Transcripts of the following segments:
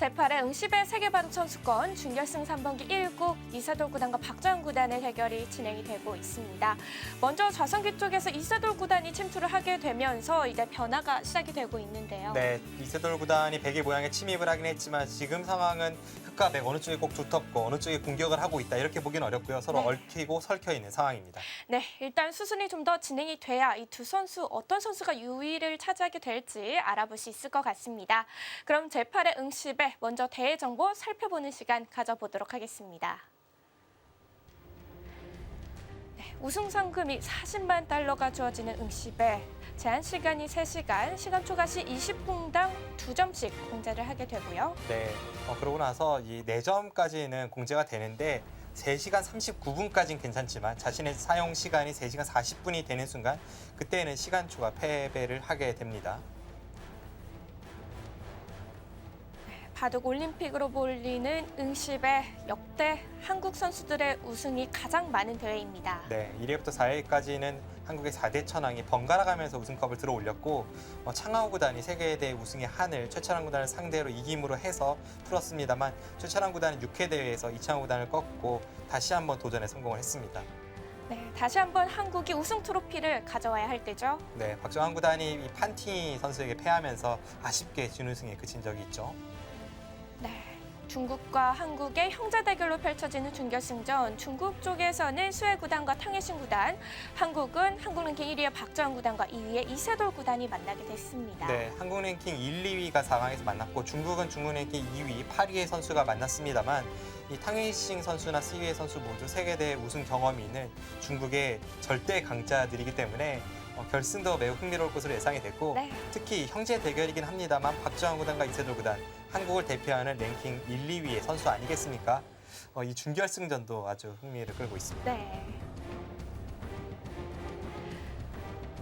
제8회 응시배 세계바둑 선수권 준결승 3번기 1국 이세돌 구단과 박정환 구단의 대결이 진행이 되고 있습니다. 먼저 좌선기 쪽에서 이세돌 구단이 침투를 하게 되면서 이제 변화가 시작이 되고 있는데요. 네, 이세돌 구단이 백일 모양에 침입을 하긴 했지만 지금 상황은 흑과 백 어느 쪽이 꼭 두텁고 어느 쪽이 공격을 하고 있다 이렇게 보기는 어렵고요. 서로 네. 얽히고 설켜 있는 상황입니다. 네, 일단 수순이 좀 더 진행이 돼야 이 두 선수 어떤 선수가 유위를 차지하게 될지 알아볼 수 있을 것 같습니다. 그럼 제8회 응시배 먼저 대회 정보 살펴보는 시간 가져보도록 하겠습니다. 네, 우승 상금이 40만 달러가 주어지는 응시배. 제한 시간이 3시간, 시간 초과 시 20분당 2점씩 공제를 하게 되고요. 네, 그러고 나서 이 4점까지는 공제가 되는데 3시간 39분까지는 괜찮지만 자신의 사용 시간이 3시간 40분이 되는 순간 그때는 시간 초과 패배를 하게 됩니다. 바둑 올림픽으로 불리는 응시배 역대 한국 선수들의 우승이 가장 많은 대회입니다. 네, 1회부터 4회까지는 한국의 4대 천왕이 번갈아 가면서 우승컵을 들어 올렸고 창하우 구단이 세계대회 우승의 한을 최철환 구단을 상대로 이김으로 해서 풀었습니다만 최철환 구단은 6회 대회에서 이창호 구단을 꺾고 다시 한번 도전에 성공을 했습니다. 네, 다시 한번 한국이 우승 트로피를 가져와야 할 때죠. 네, 박정환 구단이 이 판티니 선수에게 패하면서 아쉽게 준우승에 그친 적이 있죠. 네, 중국과 한국의 형제 대결로 펼쳐지는 준결승전. 중국 쪽에서는 수해 구단과 탕해신 구단, 한국은 한국 랭킹 1위의 박정환 구단과 2위의 이세돌 구단이 만나게 됐습니다. 네, 한국 랭킹 1, 2위가 4강에서 만났고 중국은 중국 랭킹 2위, 8위의 선수가 만났습니다만 이 탕웨이싱 선수나 스위의 선수 모두 세계대회 우승 경험이 있는 중국의 절대 강자들이기 때문에 결승도 매우 흥미로울 것으로 예상이 됐고 네. 특히 형제 대결이긴 합니다만 박정환 구단과 이세돌 구단, 한국을 대표하는 랭킹 1, 2위의 선수 아니겠습니까? 이 준결승전도 아주 흥미를 끌고 있습니다. 네.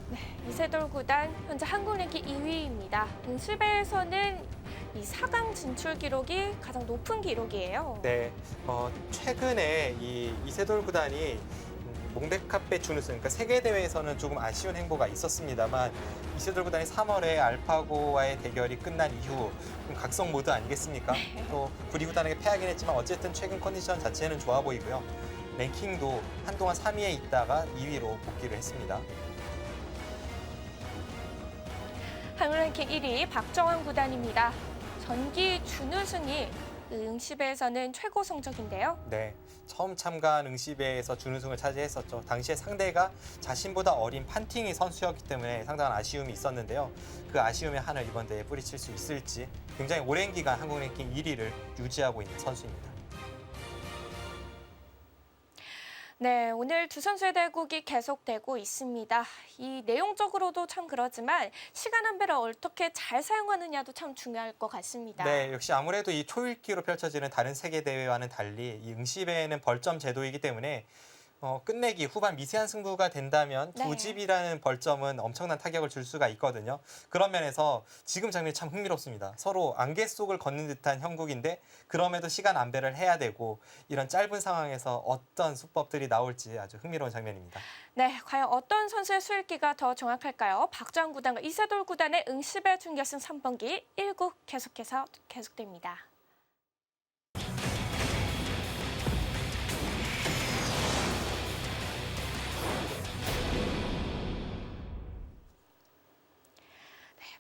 네, 이세돌 구단 현재 한국 랭킹 2위입니다. 응시배에서는 이 4강 진출 기록이 가장 높은 기록이에요. 네, 최근에 이 이세돌 구단이 몽백카페 준우승, 그러니까 세계대회에서는 조금 아쉬운 행보가 있었습니다만 이세돌 구단이 3월에 알파고와의 대결이 끝난 이후 좀 각성 모드 아니겠습니까? 또 구리 구단에게 패하긴 했지만 어쨌든 최근 컨디션 자체는 좋아 보이고요. 랭킹도 한동안 3위에 있다가 2위로 복귀를 했습니다. 한국 랭킹 1위 박정환 구단입니다. 전기 준우승이 응시배에서는 최고 성적인데요. 네, 처음 참가한 응시배에서 준우승을 차지했었죠. 당시에 상대가 자신보다 어린 판팅이 선수였기 때문에 상당한 아쉬움이 있었는데요. 그 아쉬움의 한을 이번 대회에 뿌리칠 수 있을지 굉장히 오랜 기간 한국 랭킹 1위를 유지하고 있는 선수입니다. 네, 오늘 두 선수의 대국이 계속되고 있습니다. 이 내용적으로도 참 그렇지만 시간 한배를 어떻게 잘 사용하느냐도 참 중요할 것 같습니다. 네, 역시 아무래도 이 초읽기로 펼쳐지는 다른 세계 대회와는 달리 이 응시배에는 벌점 제도이기 때문에 끝내기 후반 미세한 승부가 된다면 네. 두 집이라는 벌점은 엄청난 타격을 줄 수가 있거든요. 그런 면에서 지금 장면이 참 흥미롭습니다. 서로 안개 속을 걷는 듯한 형국인데 그럼에도 시간 안배를 해야 되고 이런 짧은 상황에서 어떤 수법들이 나올지 아주 흥미로운 장면입니다. 네, 과연 어떤 선수의 수읽기가 더 정확할까요? 박정환 구단과 이세돌 구단의 응시배 준결승 3번기 1국 계속됩니다.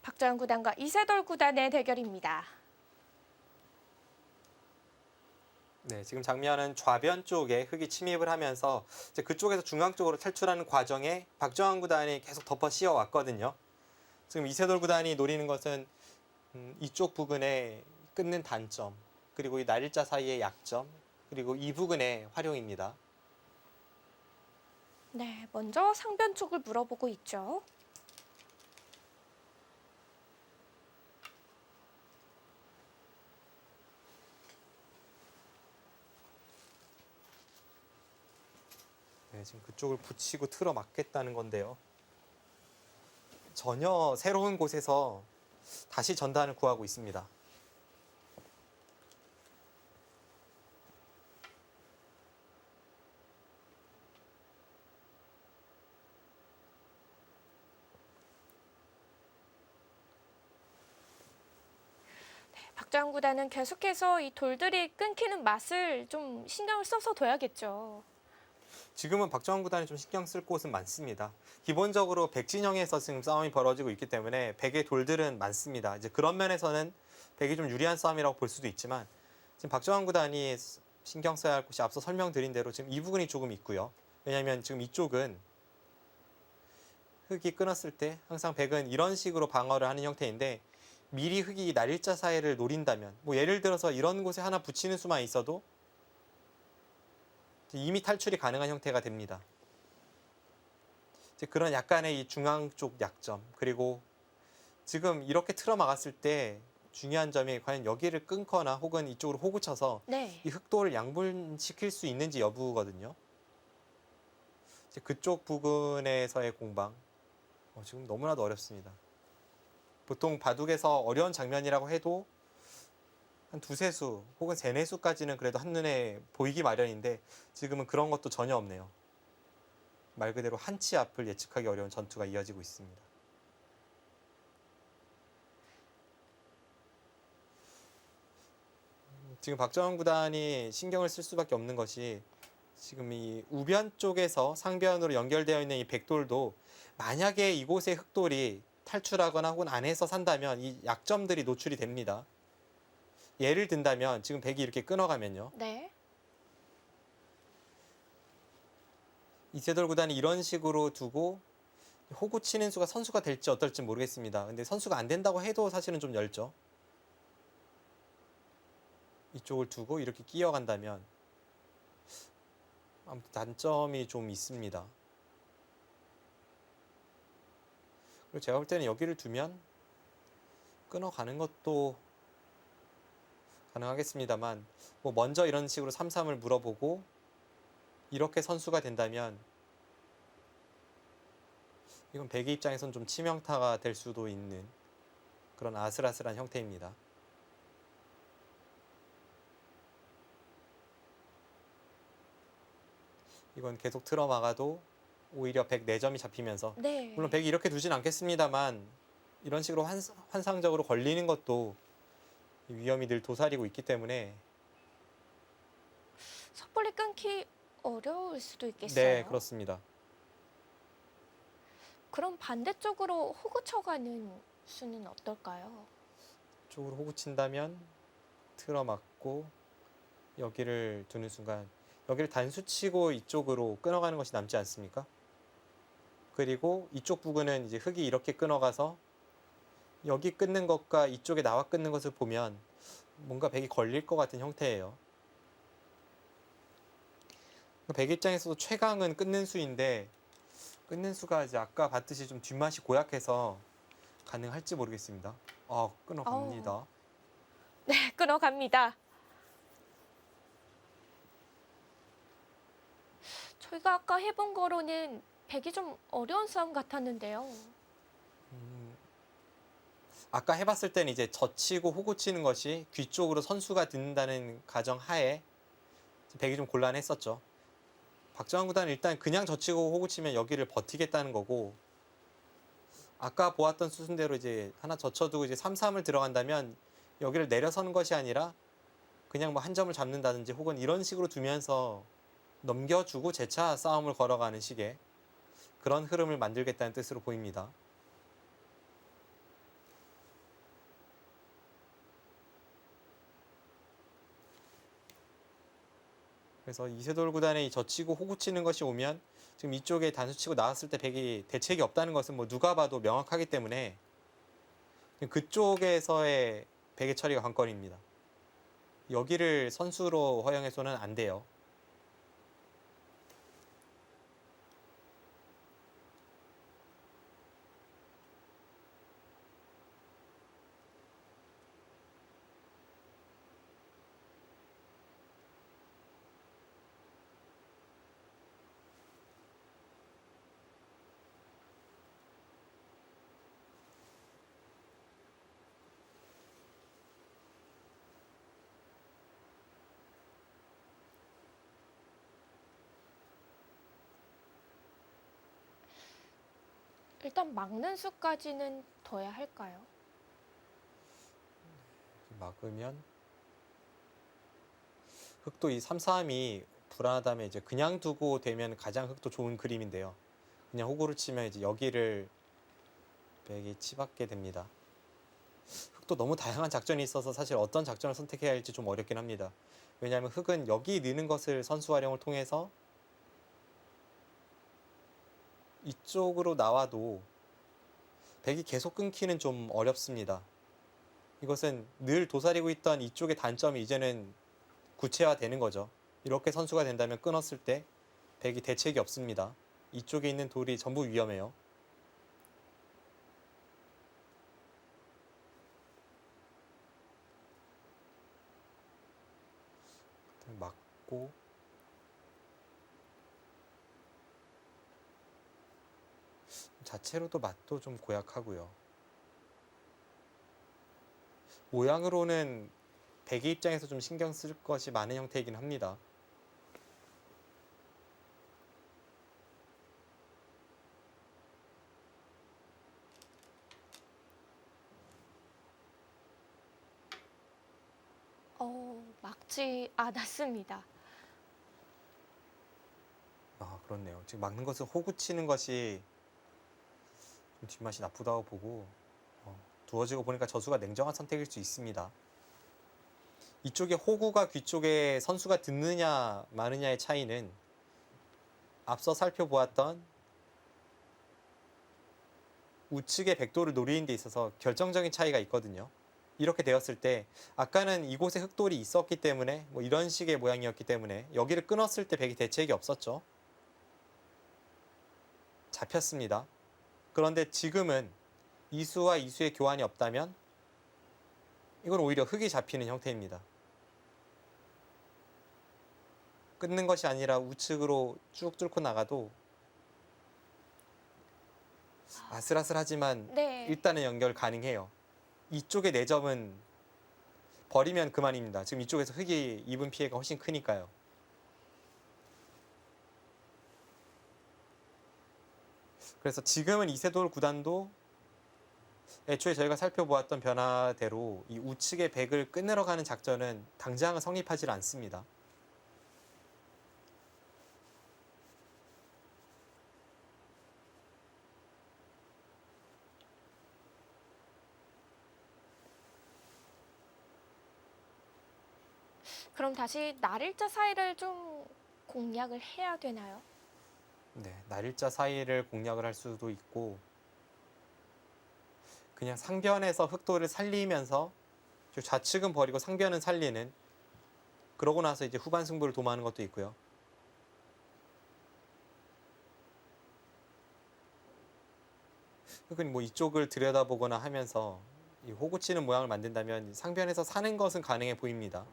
박정환 구단과 이세돌 구단의 대결입니다. 네, 지금 장면은 좌변 쪽에 흙이 침입을 하면서 이제 그쪽에서 중앙 쪽으로 탈출하는 과정에 박정환 구단이 계속 덮어 씌워 왔거든요. 지금 이세돌 구단이 노리는 것은 이쪽 부근에 끊는 단점, 그리고 이 날일자 사이의 약점, 그리고 이 부근의 활용입니다. 네, 먼저 상변 쪽을 물어보고 있죠. 네, 지금 그쪽을 붙이고 틀어 막겠다는 건데요. 전혀 새로운 곳에서 다시 전단을 구하고 있습니다. 박정 구단은 계속해서 이 돌들이 끊기는 맛을 좀 신경을 써서 둬야겠죠. 지금은 박정원 구단이 좀 신경 쓸 곳은 많습니다. 기본적으로 백진영에서 지금 싸움이 벌어지고 있기 때문에 백의 돌들은 많습니다. 이제 그런 면에서는 백이 좀 유리한 싸움이라고 볼 수도 있지만 지금 박정원 구단이 신경 써야 할 곳이 앞서 설명드린 대로 지금 이 부분이 조금 있고요. 왜냐하면 지금 이쪽은 흙이 끊었을 때 항상 백은 이런 식으로 방어를 하는 형태인데 미리 흙이 날일자 사이를 노린다면 뭐 예를 들어서 이런 곳에 하나 붙이는 수만 있어도 이미 탈출이 가능한 형태가 됩니다. 이제 그런 약간의 이 중앙 쪽 약점 그리고 지금 이렇게 틀어 막았을 때 중요한 점이 과연 여기를 끊거나 혹은 이쪽으로 호구 쳐서 네. 이 흑도를 양분시킬 수 있는지 여부거든요. 이제 그쪽 부분에서의 공방 지금 너무나도 어렵습니다. 보통 바둑에서 어려운 장면이라고 해도 한 두세 수 혹은 세네 수까지는 그래도 한눈에 보이기 마련인데 지금은 그런 것도 전혀 없네요. 말 그대로 한 치 앞을 예측하기 어려운 전투가 이어지고 있습니다. 지금 박정원 구단이 신경을 쓸 수밖에 없는 것이 지금 이 우변 쪽에서 상변으로 연결되어 있는 이 백돌도 만약에 이곳의 흑돌이 탈출하거나 혹은 안에서 산다면 이 약점들이 노출이 됩니다. 예를 든다면 지금 백이 이렇게 끊어가면요. 네. 이세돌 구단이 이런 식으로 두고 호구 치는 수가 선수가 될지 어떨지 모르겠습니다. 근데 선수가 안 된다고 해도 사실은 좀 얇죠. 이쪽을 두고 이렇게 끼어간다면 아무튼 단점이 좀 있습니다. 그리고 제가 볼 때는 여기를 두면 끊어가는 것도 가능하겠습니다만 뭐 먼저 이런 식으로 3-3을 물어보고 이렇게 선수가 된다면 이건 백의 입장에선 좀 치명타가 될 수도 있는 그런 아슬아슬한 형태입니다. 이건 계속 틀어 막아도 오히려 백 4점이 잡히면서 네. 물론 백이 이렇게 두진 않겠습니다만 이런 식으로 환상적으로 걸리는 것도 위험이 늘 도사리고 있기 때문에 섣불리 끊기 어려울 수도 있겠어요. 네, 그렇습니다. 그럼 반대쪽으로 호구 쳐가는 수는 어떨까요? 쪽으로 호구 친다면 틀어 막고 여기를 두는 순간 여기를 단수 치고 이쪽으로 끊어가는 것이 남지 않습니까? 그리고 이쪽 부근은 이제 흙이 이렇게 끊어가서 여기 끊는 것과 이쪽에 나와 끊는 것을 보면 뭔가 백이 걸릴 것 같은 형태예요. 백 입장에서도 최강은 끊는 수인데 끊는 수가 이제 아까 봤듯이 좀 뒷맛이 고약해서 가능할지 모르겠습니다. 끊어갑니다. 네, 끊어갑니다. 저희가 아까 해본 거로는 백이 좀 어려운 싸움 같았는데요. 아까 해봤을 때는 이제 젖히고 호구 치는 것이 귀 쪽으로 선수가 듣는다는 가정 하에 백이 좀 곤란했었죠. 박정환 구단은 일단 그냥 젖히고 호구 치면 여기를 버티겠다는 거고 아까 보았던 수순대로 이제 하나 젖혀두고 이제 3-3을 들어간다면 여기를 내려서는 것이 아니라 그냥 뭐 한 점을 잡는다든지 혹은 이런 식으로 두면서 넘겨주고 재차 싸움을 걸어가는 식의 그런 흐름을 만들겠다는 뜻으로 보입니다. 그래서 이세돌 구단의 젖히고 호구 치는 것이 오면 지금 이쪽에 단수 치고 나왔을 때 백이 대책이 없다는 것은 뭐 누가 봐도 명확하기 때문에 그쪽에서의 백의 처리가 관건입니다. 여기를 선수로 허용해서는 안 돼요. 일단 막는 수까지는 둬야 할까요? 막으면 흑도 이 3, 4함이 불안하다면 이제 그냥 두고 되면 가장 흑도 좋은 그림인데요. 그냥 호구를 치면 이제 여기를 백이 치받게 됩니다. 흑도 너무 다양한 작전이 있어서 사실 어떤 작전을 선택해야 할지 좀 어렵긴 합니다. 왜냐하면 흑은 여기 느는 것을 선수 활용을 통해서 이쪽으로 나와도 백이 계속 끊기는 좀 어렵습니다. 이것은 늘 도사리고 있던 이쪽의 단점이 이제는 구체화되는 거죠. 이렇게 선수가 된다면 끊었을 때 백이 대책이 없습니다. 이쪽에 있는 돌이 전부 위험해요. 맞고 자체로도 맛도 좀 고약하고요. 모양으로는 백의 입장에서 좀 신경 쓸 것이 많은 형태이긴 합니다. 막지 않았습니다. 아, 그렇네요. 지금 막는 것은 호구 치는 것이 좀 뒷맛이 나쁘다고 보고 두어지고 보니까 저수가 냉정한 선택일 수 있습니다. 이쪽에 호구가 귀 쪽에 선수가 듣느냐 마느냐의 차이는 앞서 살펴보았던 우측의 백도를 노리는 데 있어서 결정적인 차이가 있거든요. 이렇게 되었을 때 아까는 이곳에 흑돌이 있었기 때문에 뭐 이런 식의 모양이었기 때문에 여기를 끊었을 때 백이 대책이 없었죠. 잡혔습니다. 그런데 지금은 이수와 이수의 교환이 없다면 이건 오히려 흑이 잡히는 형태입니다. 끊는 것이 아니라 우측으로 쭉 뚫고 나가도 아슬아슬하지만 네. 일단은 연결 가능해요. 이쪽의 4점은 버리면 그만입니다. 지금 이쪽에서 흑이 입은 피해가 훨씬 크니까요. 그래서 지금은 이세돌 구단도 애초에 저희가 살펴보았던 변화대로 이 우측의 백을 끊으러 가는 작전은 당장은 성립하지 않습니다. 그럼 다시 날일자 사이를 좀 공략을 해야 되나요? 네, 날일자 사이를 공략을 할 수도 있고 그냥 상변에서 흑도를 살리면서 좌측은 버리고 상변은 살리는, 그러고 나서 이제 후반 승부를 도모하는 것도 있고요. 흑은 뭐 이쪽을 들여다보거나 하면서 이 호구 치는 모양을 만든다면 상변에서 사는 것은 가능해 보입니다.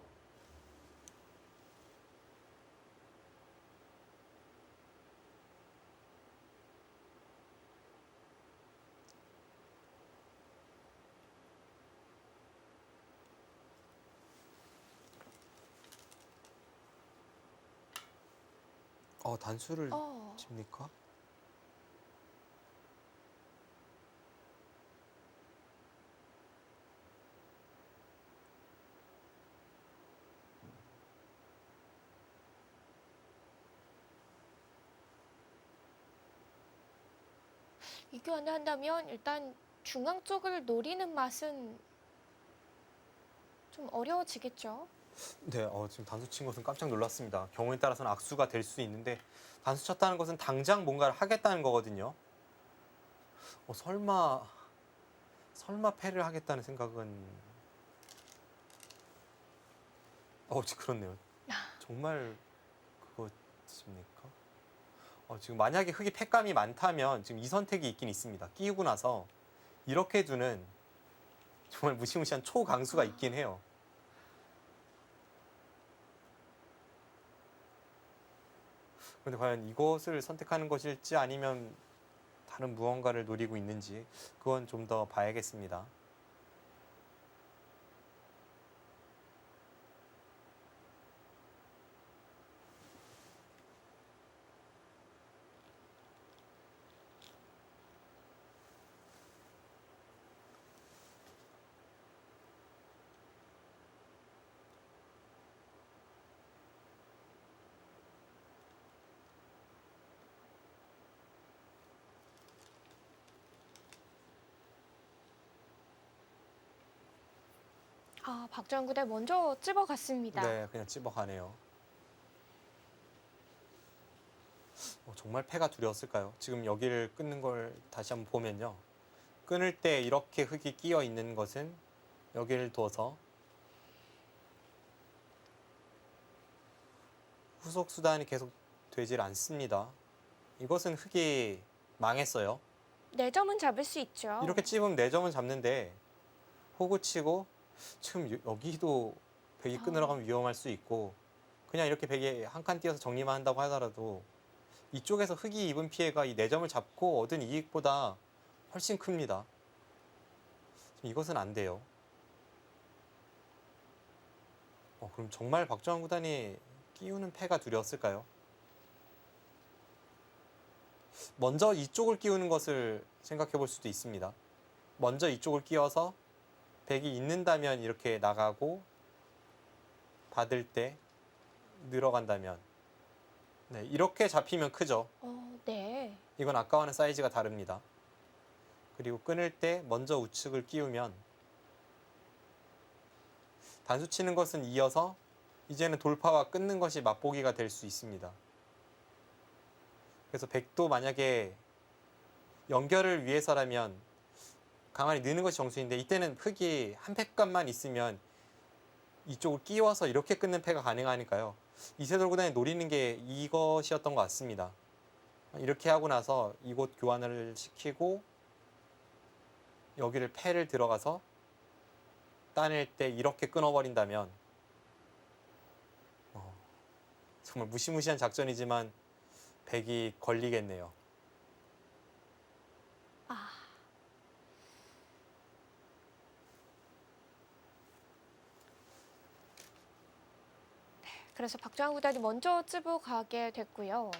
단수를 칩니까? 이교환을 한다면 일단 중앙 쪽을 노리는 맛은 좀 어려워지겠죠. 네, 지금 단수 친 것은 깜짝 놀랐습니다. 경우에 따라서는 악수가 될 수 있는데 단수 쳤다는 것은 당장 뭔가를 하겠다는 거거든요. 설마 패를 하겠다는 생각은 그렇네요. 정말 그것입니까? 지금 만약에 흑이 패감이 많다면 지금 이 선택이 있긴 있습니다. 끼우고 나서 이렇게 두는 정말 무시무시한 초강수가 있긴 해요. 그런데 과연 이것을 선택하는 것일지 아니면 다른 무언가를 노리고 있는지 그건 좀 더 봐야겠습니다. 아, 박정현 구단 먼저 찝어갔습니다. 네, 그냥 찝어가네요. 정말 패가 두려웠을까요? 지금 여기를 끊는 걸 다시 한번 보면요. 끊을 때 이렇게 흙이 끼어 있는 것은 여기를 둬서 후속 수단이 계속 되질 않습니다. 이것은 흙이 망했어요. 4점은 잡을 수 있죠. 이렇게 찝으면 4점은 잡는데 호구 치고 지금 여기도 백이 끊으러 가면 위험할 수 있고 그냥 이렇게 백이 한 칸 띄어서 정리만 한다고 하더라도 이쪽에서 흙이 입은 피해가 이 4점을 잡고 얻은 이익보다 훨씬 큽니다. 이것은 안 돼요. 그럼 정말 박정환 구단이 끼우는 패가 두려웠을까요? 먼저 이쪽을 끼우는 것을 생각해 볼 수도 있습니다. 먼저 이쪽을 끼워서 백이 있는다면 이렇게 나가고 받을 때 늘어간다면 네, 이렇게 잡히면 크죠. 네. 이건 아까와는 사이즈가 다릅니다. 그리고 끊을 때 먼저 우측을 끼우면 단수 치는 것은 이어서 이제는 돌파와 끊는 것이 맛보기가 될 수 있습니다. 그래서 백도 만약에 연결을 위해서라면 가만히 느는 것이 정수인데 이때는 흙이 한 팩감만 있으면 이쪽을 끼워서 이렇게 끊는 패가 가능하니까요. 이세돌 구단이 노리는 게 이것이었던 것 같습니다. 이렇게 하고 나서 이곳 교환을 시키고 여기를 패를 들어가서 따낼 때 이렇게 끊어버린다면 정말 무시무시한 작전이지만 백이 걸리겠네요. 그래서 박정환 구단이 먼저 찝어가게 됐고요.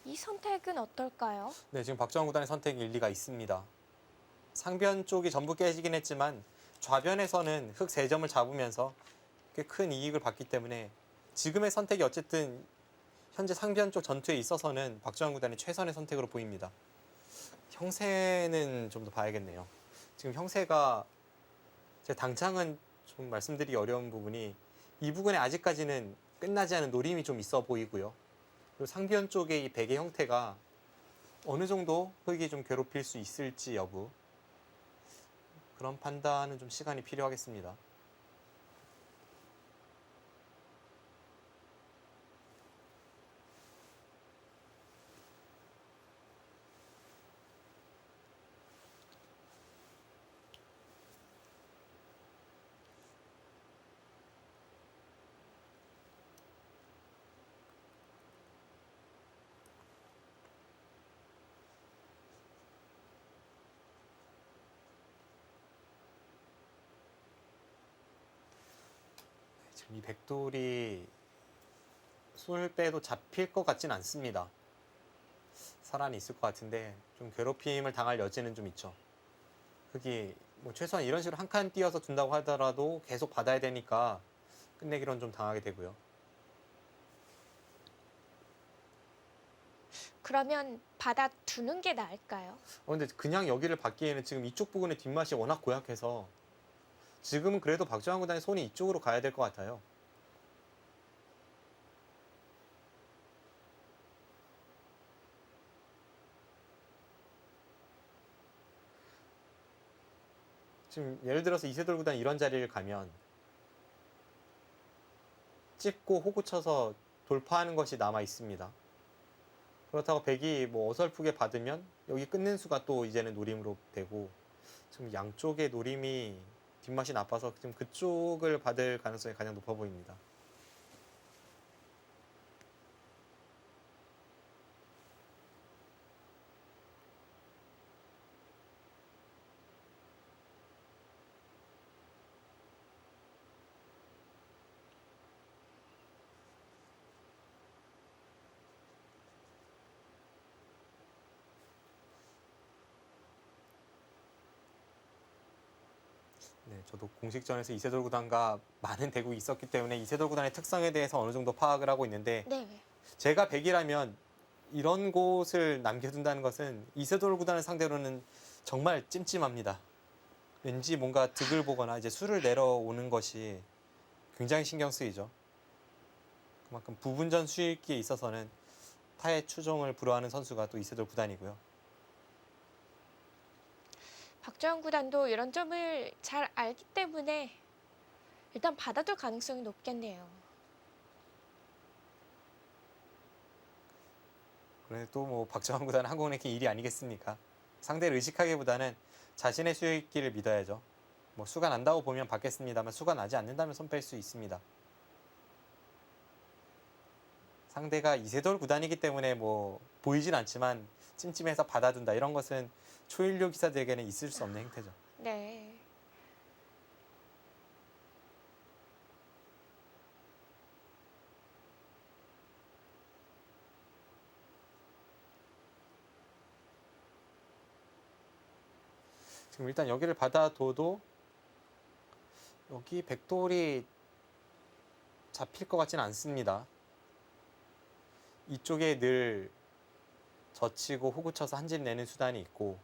이 선택은 어떨까요? 네, 지금 박정환 구단의 선택이 일리가 있습니다. 상변 쪽이 전부 깨지긴 했지만 좌변에서는 흙 3점을 잡으면서 꽤 큰 이익을 받기 때문에 지금의 선택이 어쨌든 현재 상변 쪽 전투에 있어서는 박정환 구단이 최선의 선택으로 보입니다. 형세는 좀 더 봐야겠네요. 지금 형세가 제 당장은 좀 말씀드리기 어려운 부분이 이 부분에 아직까지는 끝나지 않은 노림이 좀 있어 보이고요. 그리고 상변 쪽의 이 백의 형태가 어느 정도 흙이 좀 괴롭힐 수 있을지 여부 그런 판단은 좀 시간이 필요하겠습니다. 지금 이 백돌이 술 빼도 잡힐 것 같진 않습니다. 살아는 있을 것 같은데 좀 괴롭힘을 당할 여지는 좀 있죠. 흙이 뭐 최소한 이런 식으로 한 칸 띄어서 둔다고 하더라도 계속 받아야 되니까 끝내기로는 좀 당하게 되고요. 그러면 받아두는 게 나을까요? 근데 그냥 여기를 받기에는 지금 이쪽 부분의 뒷맛이 워낙 고약해서 지금은 그래도 박정환 구단의 손이 이쪽으로 가야 될 것 같아요. 지금 예를 들어서 이세돌 구단이 이런 자리를 가면 찝고 호구 쳐서 돌파하는 것이 남아 있습니다. 그렇다고 백이 뭐 어설프게 받으면 여기 끊는 수가 또 이제는 노림으로 되고 지금 양쪽의 노림이 뒷맛이 나빠서 지금 그쪽을 받을 가능성이 가장 높아 보입니다. 네, 저도 공식전에서 이세돌 구단과 많은 대국이 있었기 때문에 이세돌 구단의 특성에 대해서 어느 정도 파악을 하고 있는데 네. 제가 백이라면 이런 곳을 남겨둔다는 것은 이세돌 구단을 상대로는 정말 찜찜합니다. 왠지 뭔가 득을 보거나 이제 수를 내려오는 것이 굉장히 신경 쓰이죠. 그만큼 부분전 수익기에 있어서는 타의 추종을 불허하는 선수가 또 이세돌 구단이고요. 박주영 구단도 이런 점을 잘 알기 때문에 일단 받아둘 가능성이 높겠네요. 그런데 또 뭐 박정환 구단은 한국은행의 일이 아니겠습니까? 상대를 의식하기보다는 자신의 수익기를 믿어야죠. 뭐 수가 난다고 보면 받겠습니다만 수가 나지 않는다면 손 뺄 수 있습니다. 상대가 이세돌 구단이기 때문에 뭐 보이진 않지만 찜찜해서 받아둔다 이런 것은 초일류 기사들에게는 있을 수 없는 행태죠. 네. 지금 일단 여기를 받아둬도 여기 백돌이 잡힐 것 같지는 않습니다. 이쪽에 늘 젖히고 호구쳐서 한 집 내는 수단이 있고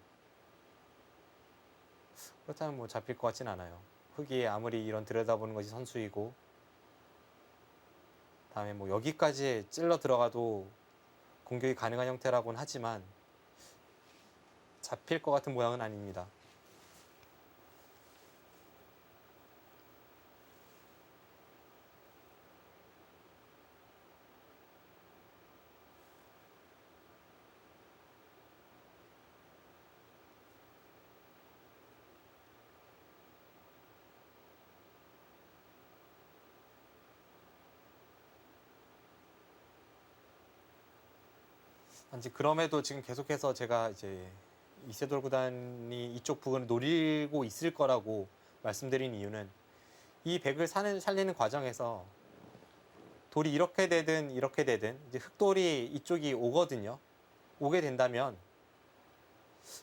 그렇다면 뭐 잡힐 것 같진 않아요. 흑이 아무리 이런 들여다보는 것이 선수이고 다음에 뭐 여기까지 찔러 들어가도 공격이 가능한 형태라고는 하지만 잡힐 것 같은 모양은 아닙니다. 단지 그럼에도 지금 계속해서 제가 이제 이세돌 구단이 이쪽 부분을 노리고 있을 거라고 말씀드린 이유는 이 백을 살리는 과정에서 돌이 이렇게 되든 이렇게 되든 이제 흑돌이 이쪽이 오거든요. 오게 된다면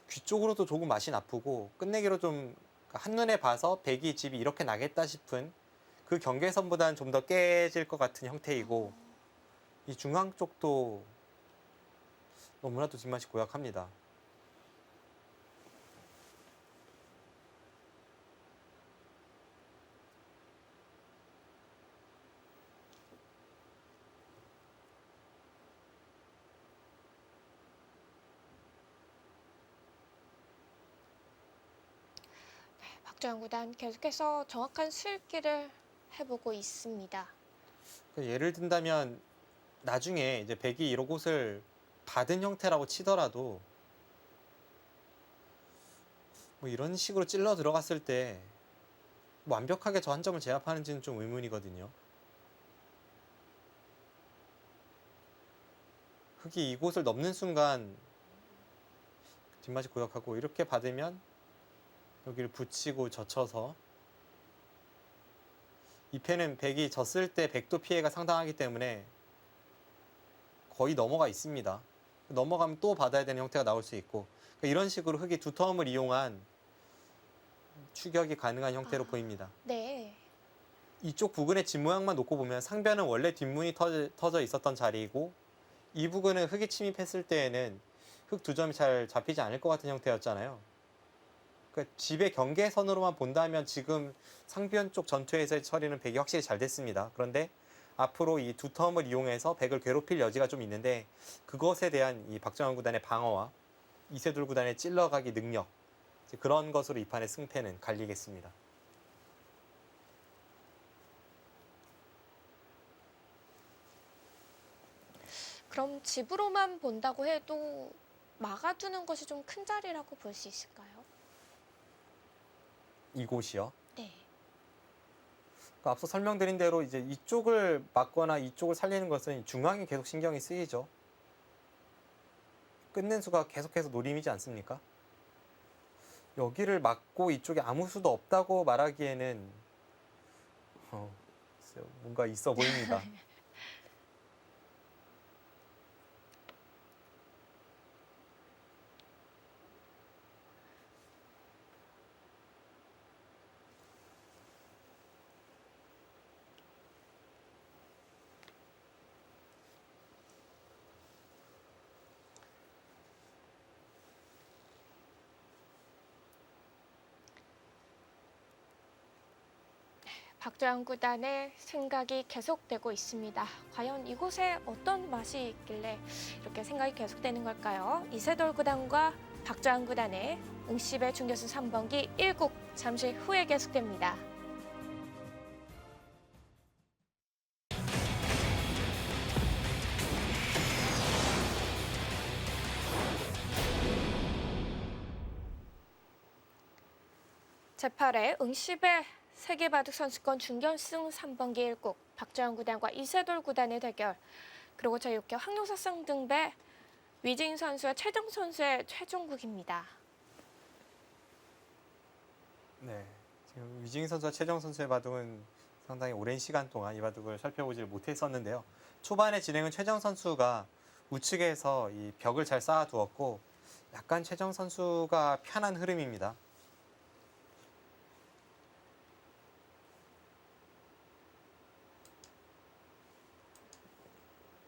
귀 쪽으로도 조금 맛이 나쁘고 끝내기로 좀 한눈에 봐서 백이 집이 이렇게 나겠다 싶은 그 경계선보다는 좀 더 깨질 것 같은 형태이고 이 중앙 쪽도 너무나도 뒷맛이 고약합니다. 박주영 구단 계속해서 정확한 수익기를 해보고 있습니다. 예를 든다면 나중에 이제 백이 이곳을 받은 형태라고 치더라도 뭐 이런 식으로 찔러 들어갔을 때 완벽하게 저 한 점을 제압하는지는 좀 의문이거든요. 흑이 이곳을 넘는 순간 뒷맛이 고약하고 이렇게 받으면 여기를 붙이고 젖혀서 이 패는 백이 졌을 때 백도 피해가 상당하기 때문에 거의 넘어가 있습니다. 넘어가면 또 받아야 되는 형태가 나올 수 있고 그러니까 이런 식으로 흑이 두터움을 이용한 추격이 가능한 형태로 보입니다. 네. 이쪽 부근의 집 모양만 놓고 보면 상변은 원래 뒷문이 터져 있었던 자리이고 이 부근은 흑이 침입했을 때에는 흑 두 점이 잘 잡히지 않을 것 같은 형태였잖아요. 그러니까 집의 경계선으로만 본다면 지금 상변 쪽 전투에서의 처리는 백이 확실히 잘 됐습니다. 그런데 앞으로 이 두텀을 이용해서 백을 괴롭힐 여지가 좀 있는데 그것에 대한 이 박정환 구단의 방어와 이세돌 구단의 찔러가기 능력 그런 것으로 이 판의 승패는 갈리겠습니다. 그럼 집으로만 본다고 해도 막아두는 것이 좀 큰 자리라고 볼 수 있을까요? 이곳이요. 네. 그러니까 앞서 설명드린 대로 이제 이쪽을 막거나 이쪽을 살리는 것은 중앙에 계속 신경이 쓰이죠. 끝낸 수가 계속해서 노림이지 않습니까? 여기를 막고 이쪽에 아무 수도 없다고 말하기에는 뭔가 있어 보입니다. 박주영 구단의 생각이 계속되고 있습니다. 과연 이곳에 어떤 맛이 있길래 이렇게 생각이 계속되는 걸까요? 이세돌 구단과 박주영 구단의 응시배 중결승 3번기 1국 잠시 후에 계속됩니다. 제8회 응시배 세계바둑 선수권 준결승 3번기 1국 박주영 구단과 이세돌 구단의 대결. 그리고 제6회 황룡사상 등배 위징 선수와 최정 선수의 최종국입니다. 네, 지금 위징 선수와 최정 선수의 바둑은 상당히 오랜 시간 동안 이 바둑을 살펴보질 못했었는데요. 초반의 진행은 최정 선수가 우측에서 이 벽을 잘 쌓아두었고 약간 최정 선수가 편한 흐름입니다.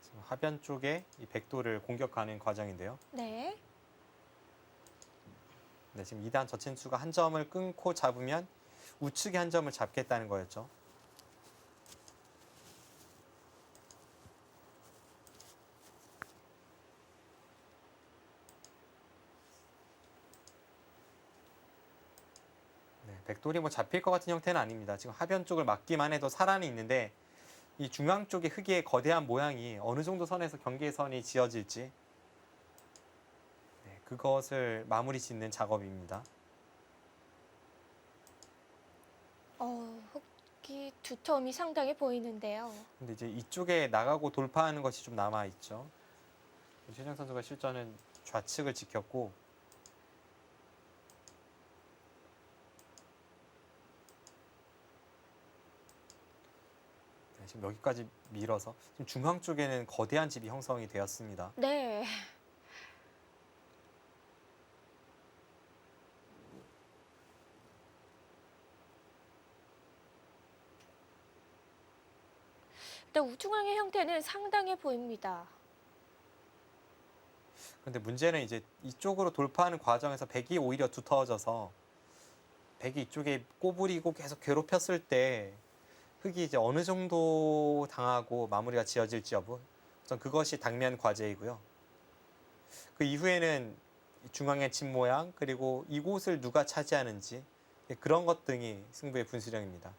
지금 하변 쪽에 이 백도를 공격하는 과정인데요. 네. 네, 지금 2단 저친수가 한 점을 끊고 잡으면 우측에 한 점을 잡겠다는 거였죠. 네, 백돌이 뭐 잡힐 것 같은 형태는 아닙니다. 지금 하변 쪽을 막기만 해도 살아는 있는데 이 중앙 쪽의 흙의 거대한 모양이 어느 정도 선에서 경계선이 지어질지 네, 그것을 마무리 짓는 작업입니다. 흙이 두텀이 상당히 보이는데요. 근데 이제 이쪽에 나가고 돌파하는 것이 좀 남아 있죠. 최정 선수가 실전은 좌측을 지켰고 네, 지금 여기까지 밀어서 지금 중앙 쪽에는 거대한 집이 형성이 되었습니다. 네. 일단 우중앙의 형태는 상당해 보입니다. 그런데 문제는 이제 이쪽으로 돌파하는 과정에서 백이 오히려 두터워져서 백이 이쪽에 꼬부리고 계속 괴롭혔을 때 흙이 이제 어느 정도 당하고 마무리가 지어질지 여부 우선 그것이 당면 과제이고요. 그 이후에는 중앙의 집 모양 그리고 이곳을 누가 차지하는지 그런 것 등이 승부의 분수령입니다.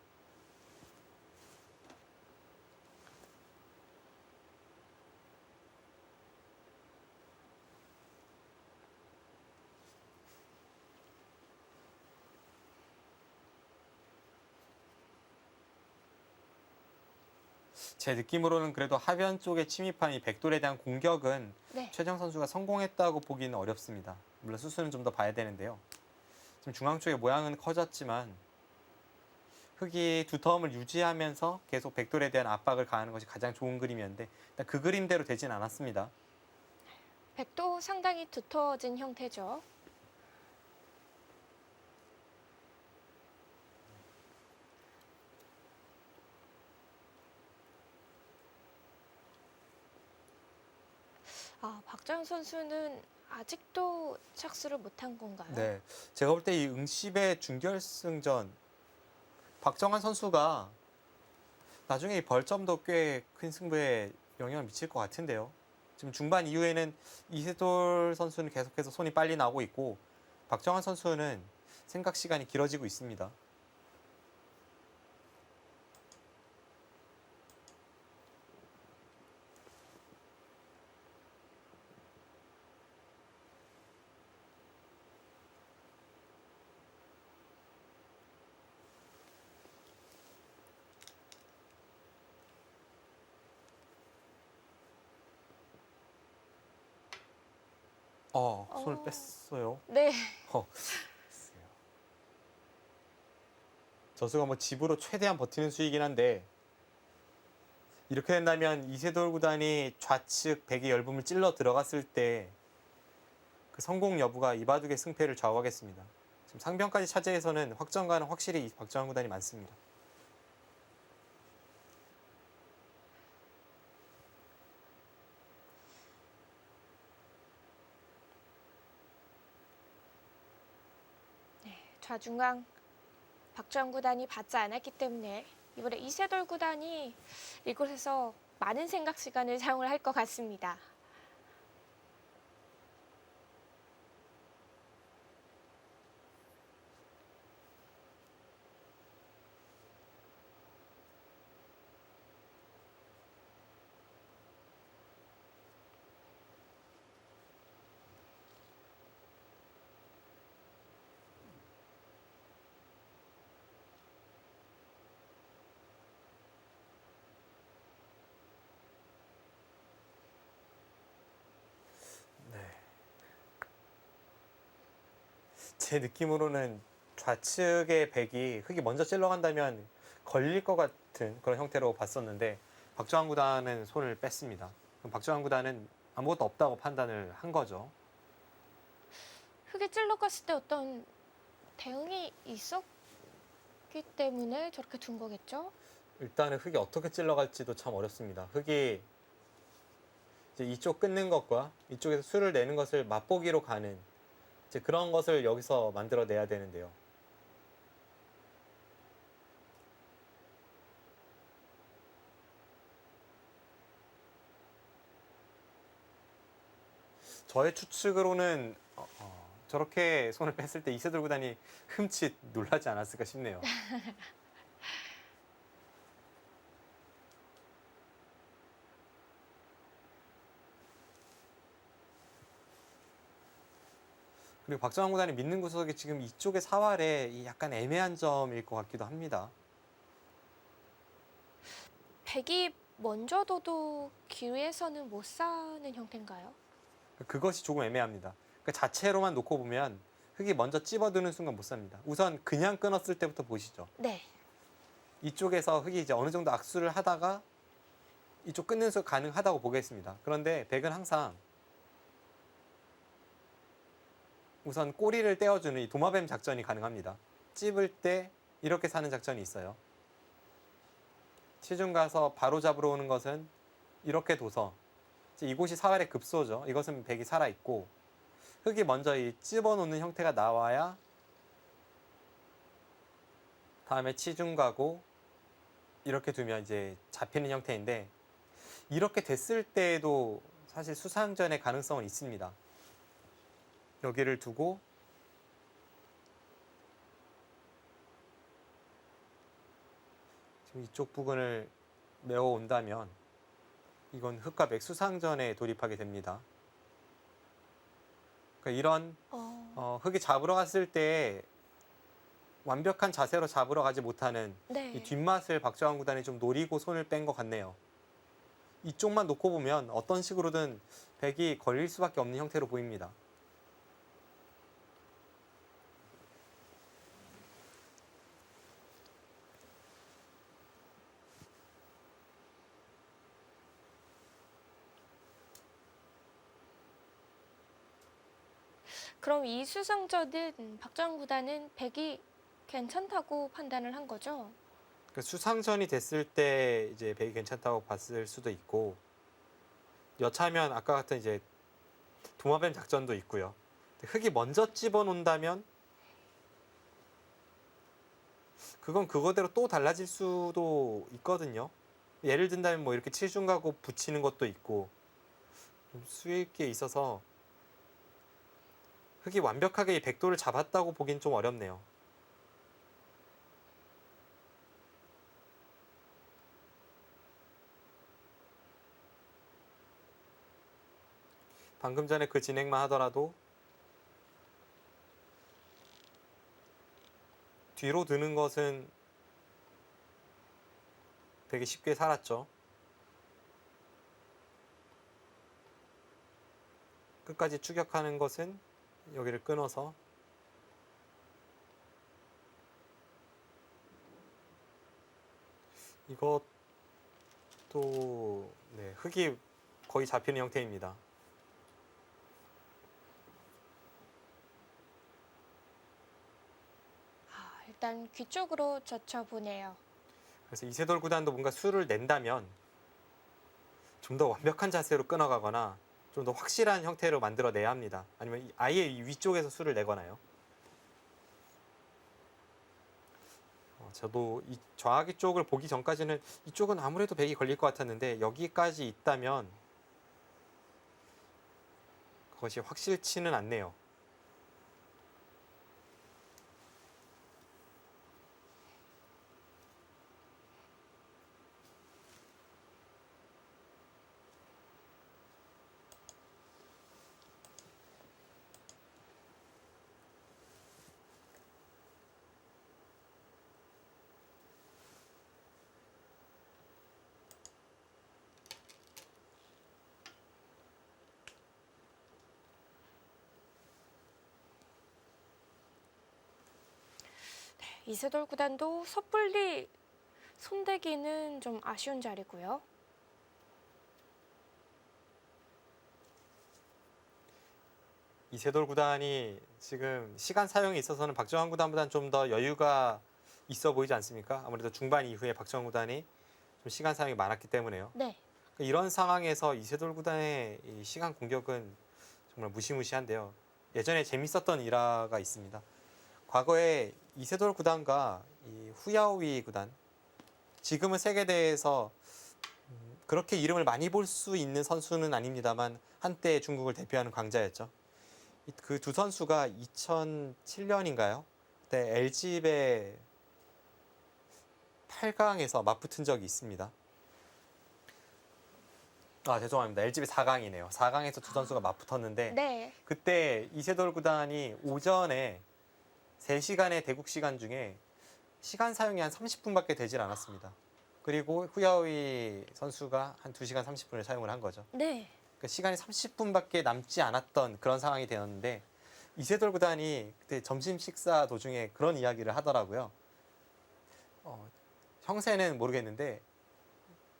제 느낌으로는 그래도 하변 쪽에 침입한 이 백돌에 대한 공격은 네. 최정 선수가 성공했다고 보기는 어렵습니다. 물론 수수는 좀 더 봐야 되는데요. 지금 중앙 쪽의 모양은 커졌지만 흙이 두터움을 유지하면서 계속 백돌에 대한 압박을 가하는 것이 가장 좋은 그림이었는데 일단 그 그림대로 되진 않았습니다. 백도 상당히 두터워진 형태죠. 박주영 선수는 아직도 착수를 못한 건가요? 네, 제가 볼 때 이 응시배 준결승전 박정환 선수가 나중에 이 벌점도 꽤 큰 승부에 영향을 미칠 것 같은데요. 지금 중반 이후에는 이세돌 선수는 계속해서 손이 빨리 나오고 있고 박정환 선수는 생각 시간이 길어지고 있습니다. 손을 뺐어요. 네. 저수가 뭐 집으로 최대한 버티는 수이긴 한데 이렇게 된다면 이세돌 구단이 좌측 백의 열분을 찔러 들어갔을 때 그 성공 여부가 이 바둑의 승패를 좌우하겠습니다. 지금 상변까지 차지해서는 확정가는 확실히 박정환 구단이 많습니다. 좌중앙 박주영 구단이 받지 않았기 때문에 이번에 이세돌 구단이 이곳에서 많은 생각 시간을 사용을 할 것 같습니다. 네. 제 느낌으로는 좌측의 백이 흙이 먼저 찔러간다면 걸릴 것 같은 그런 형태로 봤었는데 박주환 구단은 손을 뺐습니다. 그럼 박주환 구단은 아무것도 없다고 판단을 한 거죠. 흙에 찔러갔을 때 어떤 대응이 있었기 때문에 저렇게 둔 거겠죠? 일단은 흙이 어떻게 찔러갈지도 참 어렵습니다. 흙이 이제 이쪽 끊는 것과 이쪽에서 수를 내는 것을 맛보기로 가는 이제 그런 것을 여기서 만들어내야 되는데요. 저의 추측으로는 저렇게 손을 뺐을 때 이세돌 구단이 흠칫 놀라지 않았을까 싶네요. 그리고 박정환 구단이 믿는 구석이 지금 이쪽의 사활에 이 약간 애매한 점일 것 같기도 합니다. 백이 먼저 둬도 기회에서는 못 사는 형태인가요? 그것이 조금 애매합니다. 그 자체로만 놓고 보면 흙이 먼저 찝어드는 순간 못 삽니다. 우선 그냥 끊었을 때부터 보시죠. 네. 이쪽에서 흙이 이제 어느 정도 악수를 하다가 이쪽 끊는 수 가능하다고 보겠습니다. 그런데 백은 항상 우선 꼬리를 떼어주는 이 도마뱀 작전이 가능합니다. 찝을 때 이렇게 사는 작전이 있어요. 치중 가서 바로 잡으러 오는 것은 이렇게 둬서 이곳이 사활의 급소죠. 이것은 백이 살아있고 흙이 먼저 이 찝어놓는 형태가 나와야 다음에 치중 가고 이렇게 두면 이제 잡히는 형태인데 이렇게 됐을 때에도 사실 수상전의 가능성은 있습니다. 여기를 두고 지금 이쪽 부분을 메워 온다면 이건 흙과 백 수상전에 돌입하게 됩니다. 그러니까 이런 흙이 잡으러 갔을 때 완벽한 자세로 잡으러 가지 못하는 네. 이 뒷맛을 박정환 구단이 좀 노리고 손을 뺀 것 같네요. 이쪽만 놓고 보면 어떤 식으로든 백이 걸릴 수밖에 없는 형태로 보입니다. 그럼 이 수상전은 박정환 구단은 백이 괜찮다고 판단을 한 거죠? 그 수상전이 됐을 때 이제 백이 괜찮다고 봤을 수도 있고 여차하면 아까 같은 이제 도마뱀 작전도 있고요. 흙이 먼저 집어놓는다면 그건 그거대로 또 달라질 수도 있거든요. 예를 든다면 뭐 이렇게 칠중 가고 붙이는 것도 있고 좀 수익에 있어서 흙이 완벽하게 이 백도를 잡았다고 보긴 좀 어렵네요. 방금 전에 그 진행만 하더라도 뒤로 드는 것은 되게 쉽게 살았죠. 끝까지 추격하는 것은 여기를 끊어서 이것도 네, 흙이 거의 잡히는 형태입니다. 일단 귀 쪽으로 젖혀보네요. 그래서 이세돌 구단도 뭔가 수를 낸다면 좀 더 완벽한 자세로 끊어가거나 좀 더 확실한 형태로 만들어내야 합니다. 아니면 아예 위쪽에서 수를 내거나요. 저도 이 좌하기 쪽을 보기 전까지는 이쪽은 아무래도 백이 걸릴 것 같았는데 여기까지 있다면 그것이 확실치는 않네요. 이세돌 구단도 섣불리 손대기는 좀 아쉬운 자리고요. 이세돌 구단이 지금 시간 사용에 있어서는 박정환 구단보다는 좀 더 여유가 있어 보이지 않습니까? 아무래도 중반 이후에 박정환 구단이 좀 시간 사용이 많았기 때문에요. 네. 이런 상황에서 이세돌 구단의 이 시간 공격은 정말 무시무시한데요. 예전에 재밌었던 일화가 있습니다. 과거에 이세돌 구단과 이 후야오이 구단, 지금은 세계대회에서 그렇게 이름을 많이 볼 수 있는 선수는 아닙니다만 한때 중국을 대표하는 강자였죠. 그 두 선수가 2007년인가요? 그때 LG배 8강에서 맞붙은 적이 있습니다. 아, 죄송합니다. LG배 4강이네요. 4강에서 두 선수가 맞붙었는데 네. 그때 이세돌 구단이 오전에 3시간의 대국 시간 중에 시간 사용이 한 30분밖에 되질 않았습니다. 그리고 후야오이 선수가 한 2시간 30분을 사용을 한 거죠. 네. 그러니까 시간이 30분밖에 남지 않았던 그런 상황이 되었는데 이세돌 구단이 그때 점심 식사 도중에 그런 이야기를 하더라고요. 형세는 모르겠는데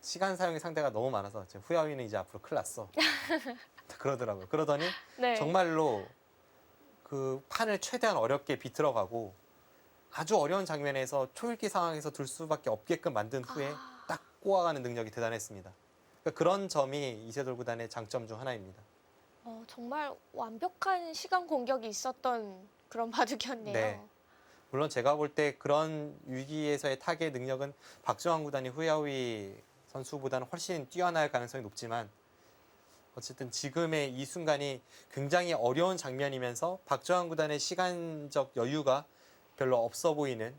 시간 사용의 상대가 너무 많아서 후야오이는 이제 앞으로 큰일 났어. 그러더라고요. 그러더니 네. 정말로 그 판을 최대한 어렵게 비틀어가고 아주 어려운 장면에서 초읽기 상황에서 둘 수밖에 없게끔 만든 후에 딱 꼬아가는 능력이 대단했습니다. 그러니까 그런 점이 이세돌 구단의 장점 중 하나입니다. 정말 완벽한 시간 공격이 있었던 그런 바둑이었네요. 네. 물론 제가 볼 때 그런 위기에서의 타겟 능력은 박정환 구단이 후야오이 선수보다는 훨씬 뛰어날 가능성이 높지만 어쨌든 지금의 이 순간이 굉장히 어려운 장면이면서 박정환 구단의 시간적 여유가 별로 없어 보이는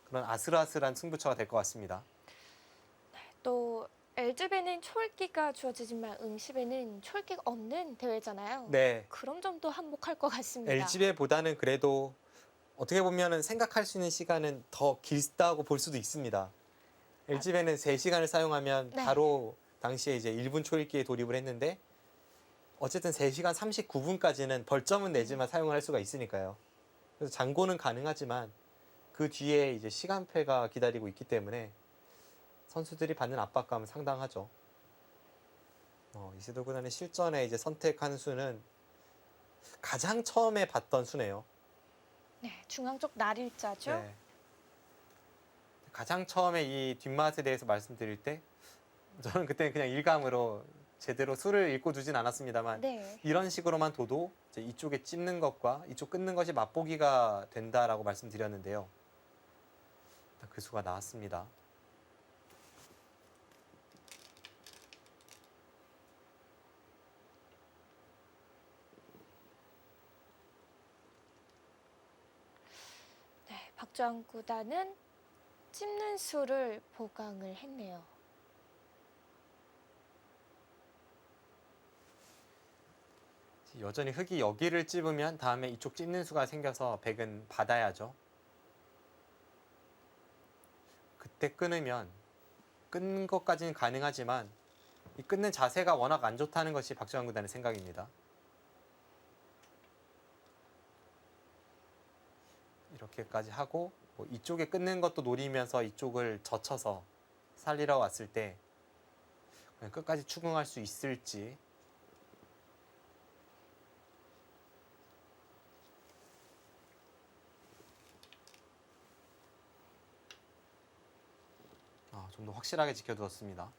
그런 아슬아슬한 승부처가 될 것 같습니다. 또 LG배는 초읽기가 주어지지만 응시배는 초읽기가 없는 대회잖아요. 네. 그런 점도 한몫할 것 같습니다. LG배보다는 그래도 어떻게 보면은 생각할 수 있는 시간은 더 길다고 볼 수도 있습니다. LG배는 3시간을 사용하면 네. 바로 당시에 이제 1분 초읽기에 돌입을 했는데 어쨌든 3시간 39분까지는 벌점은 내지만 사용을 할 수가 있으니까요. 그래서 장고는 가능하지만 그 뒤에 이제 시간패가 기다리고 있기 때문에 선수들이 받는 압박감은 상당하죠. 이세돌 구단의 실전에 이제 선택한 수는 가장 처음에 봤던 수네요. 네, 중앙 쪽 날일자죠. 네. 가장 처음에 이 뒷맛에 대해서 말씀드릴 때 저는 그때 그냥 일감으로 제대로 수를 읽고 두진 않았습니다만 네. 이런 식으로만 둬도 이제 이쪽에 찝는 것과 이쪽 끊는 것이 맛보기가 된다라고 말씀드렸는데요. 그 수가 나왔습니다. 네, 박정환 구단은 찝는 수를 보강을 했네요. 여전히 흙이 여기를 찝으면 다음에 이쪽 찝는 수가 생겨서 백은 받아야죠. 그때 끊으면 끊는 것까지는 가능하지만 이 끊는 자세가 워낙 안 좋다는 것이 박정환 구단의 생각입니다. 이렇게까지 하고 뭐 이쪽에 끊는 것도 노리면서 이쪽을 젖혀서 살리러 왔을 때 그냥 끝까지 추궁할 수 있을지. 좀 더 확실하게 지켜두었습니다.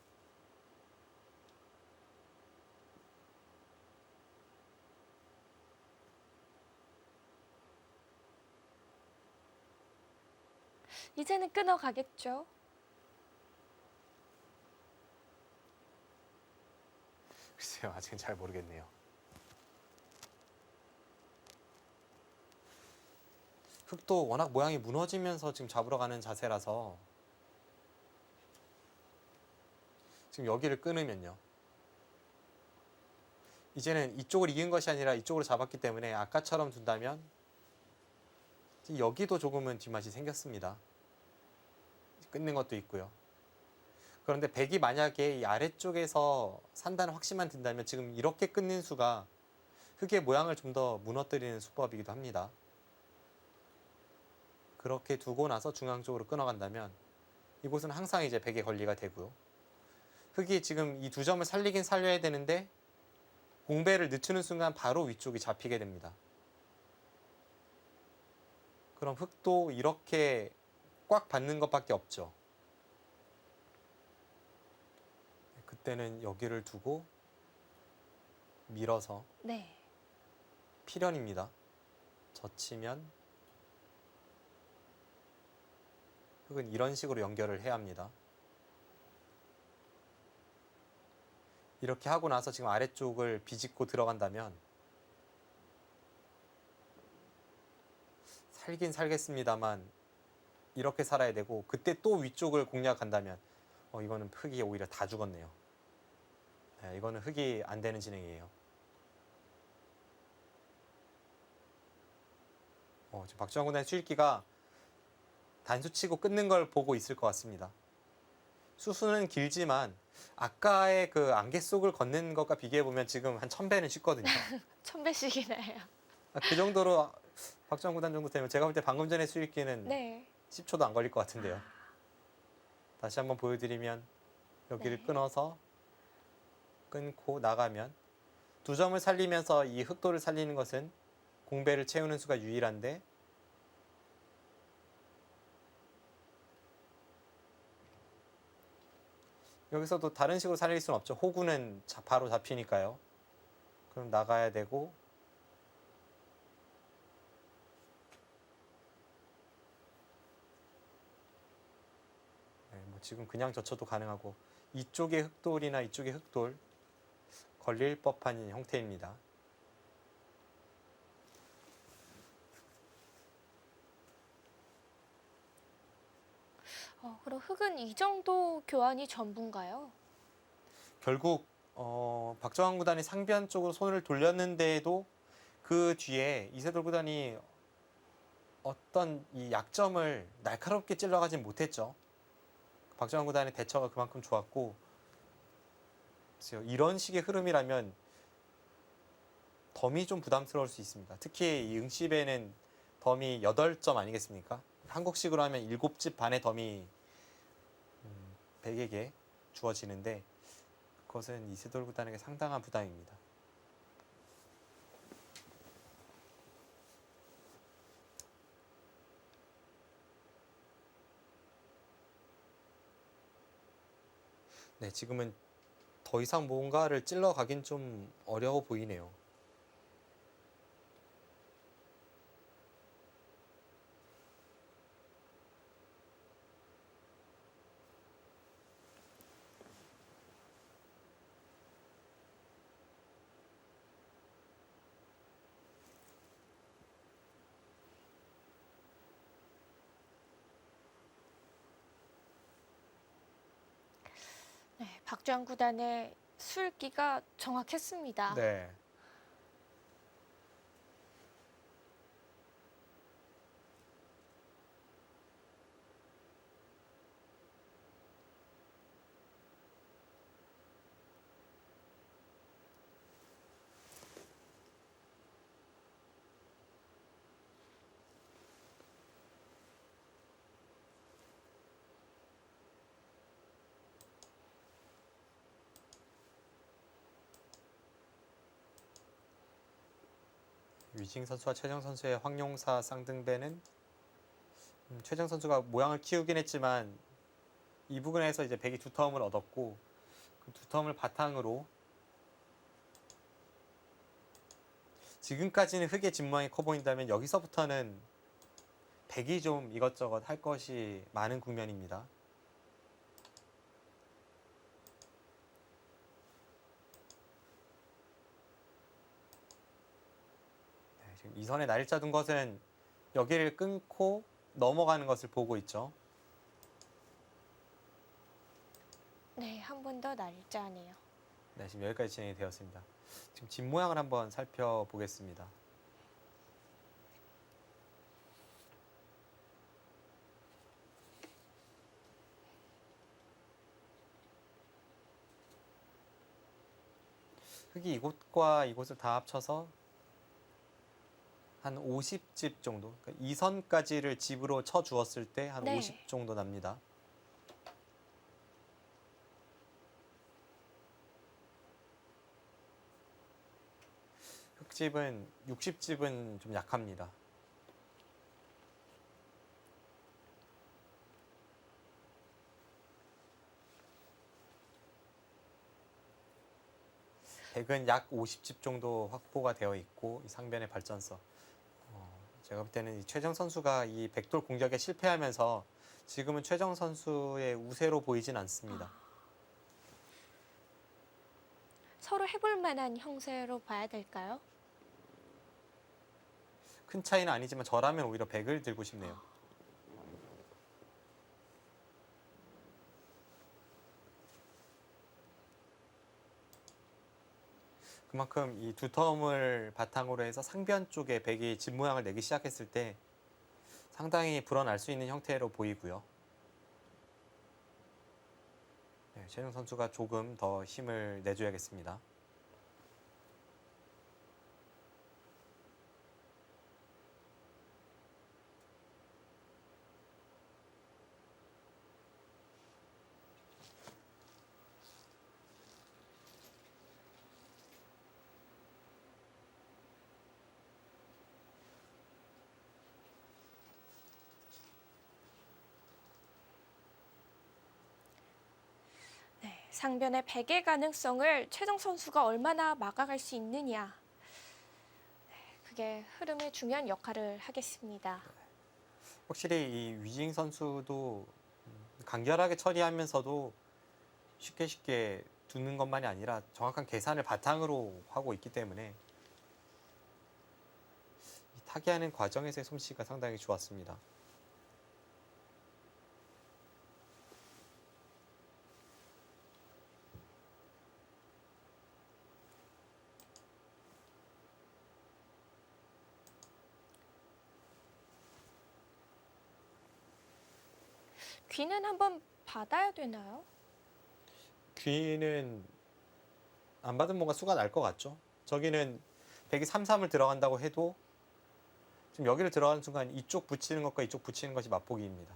이제는 끊어가겠죠. 글쎄요, 아직은 잘 모르겠네요. 흙도 워낙 모양이 무너지면서 지금 잡으러 가는 자세라서 지금 여기를 끊으면요. 이제는 이쪽을 이은 것이 아니라 이쪽으로 잡았기 때문에 아까처럼 둔다면 여기도 조금은 뒷맛이 생겼습니다. 끊는 것도 있고요. 그런데 백이 만약에 이 아래쪽에서 산다는 확신만 든다면 지금 이렇게 끊는 수가 흙의 모양을 좀 더 무너뜨리는 수법이기도 합니다. 그렇게 두고 나서 중앙 쪽으로 끊어간다면 이곳은 항상 이제 백의 권리가 되고요. 흙이 지금 이 두 점을 살리긴 살려야 되는데 공배를 늦추는 순간 바로 위쪽이 잡히게 됩니다. 그럼 흙도 이렇게 꽉 받는 것밖에 없죠. 그때는 여기를 두고 밀어서 네. 필연입니다. 젖히면 흙은 이런 식으로 연결을 해야 합니다. 이렇게 하고 나서 지금 아래쪽을 비집고 들어간다면 살긴 살겠습니다만 이렇게 살아야 되고 그때 또 위쪽을 공략한다면 이거는 흙이 오히려 다 죽었네요. 네, 이거는 흙이 안 되는 진행이에요. 지금 박주환 군의 수일기가 단수 치고 끊는 걸 보고 있을 것 같습니다. 수수는 길지만 아까의 그 안개 속을 걷는 것과 비교해보면 지금 한 1000배는 쉽거든요. 1000배씩이나요. 그 정도로 박주환 구단 정도 되면 제가 볼 때 방금 전에 수익기는 네. 10초도 안 걸릴 것 같은데요. 다시 한번 보여드리면 여기를 네. 끊어서 끊고 나가면 두 점을 살리면서 이 흑도를 살리는 것은 공배를 채우는 수가 유일한데 여기서도 다른 식으로 살릴 수는 없죠. 호구는 바로 잡히니까요. 그럼 나가야 되고 뭐 지금 그냥 젖혀도 가능하고 이쪽의 흑돌이나 이쪽의 흑돌 걸릴 법한 형태입니다. 그럼 흙은 이 정도 교환이 전부인가요? 결국 박정환 구단이 상변 쪽으로 손을 돌렸는데도 그 뒤에 이세돌 구단이 어떤 이 약점을 날카롭게 찔러가진 못했죠. 박정환 구단의 대처가 그만큼 좋았고 이런 식의 흐름이라면 덤이 좀 부담스러울 수 있습니다. 특히 이 응시배는 덤이 8점 아니겠습니까? 한국식으로 하면 7집 반의 덤이 백에게 주어지는데 그것은 이세돌 구단에게 상당한 부담입니다. 네, 지금은 더 이상 뭔가를 찔러가긴 좀 어려워 보이네요. 네, 박주환 구단의 술기가 정확했습니다. 네. 위징 선수와 최정 선수의 황용사 쌍등배는 최정 선수가 모양을 키우긴 했지만 이 부분에서 이제 백이 2텀을 얻었고 그 2텀을 바탕으로 지금까지는 흙의 진모양이 커 보인다면 여기서부터는 백이 좀 이것저것 할 것이 많은 국면입니다. 네, 지금 이 선에 날짜 둔 것은 여기를 끊고 넘어가는 것을 보고 있죠. 네, 한 번 더 날짜네요. 네, 지금 여기까지 진행이 되었습니다. 지금 집 모양을 한번 살펴보겠습니다. 흙이 이곳과 이곳을 다 합쳐서 한 50집 정도, 그러니까 2선까지를 집으로 쳐 주었을 때 한 네. 50 정도 납니다. 흙집은 60집은 좀 약합니다. 백은 약 50집 정도 확보가 되어 있고 이 상변의 발전서. 제가 볼 때는 이 최정 선수가 이 백돌 공격에 실패하면서 지금은 최정 선수의 우세로 보이진 않습니다. 서로 해볼 만한 형세로 봐야 될까요? 큰 차이는 아니지만 저라면 오히려 백을 들고 싶네요. 그만큼 이 두 텀을 바탕으로 해서 상변 쪽에 백이 집 모양을 내기 시작했을 때 상당히 불어날 수 있는 형태로 보이고요. 네, 최정 선수가 조금 더 힘을 내줘야겠습니다. 네, 상변의 백의 가능성을 최정 선수가 얼마나 막아갈 수 있느냐. 네, 그게 흐름에 중요한 역할을 하겠습니다. 확실히 이 위징 선수도 간결하게 처리하면서도 쉽게 쉽게 두는 것만이 아니라 정확한 계산을 바탕으로 하고 있기 때문에 이 타기하는 과정에서의 솜씨가 상당히 좋았습니다. 귀는 한번 받아야 되나요? 귀는 안 받으면 뭔가 수가 날 것 같죠? 저기는 백이 3-3을 들어간다고 해도 지금 여기를 들어가는 순간 이쪽 붙이는 것과 이쪽 붙이는 것이 맛보기입니다.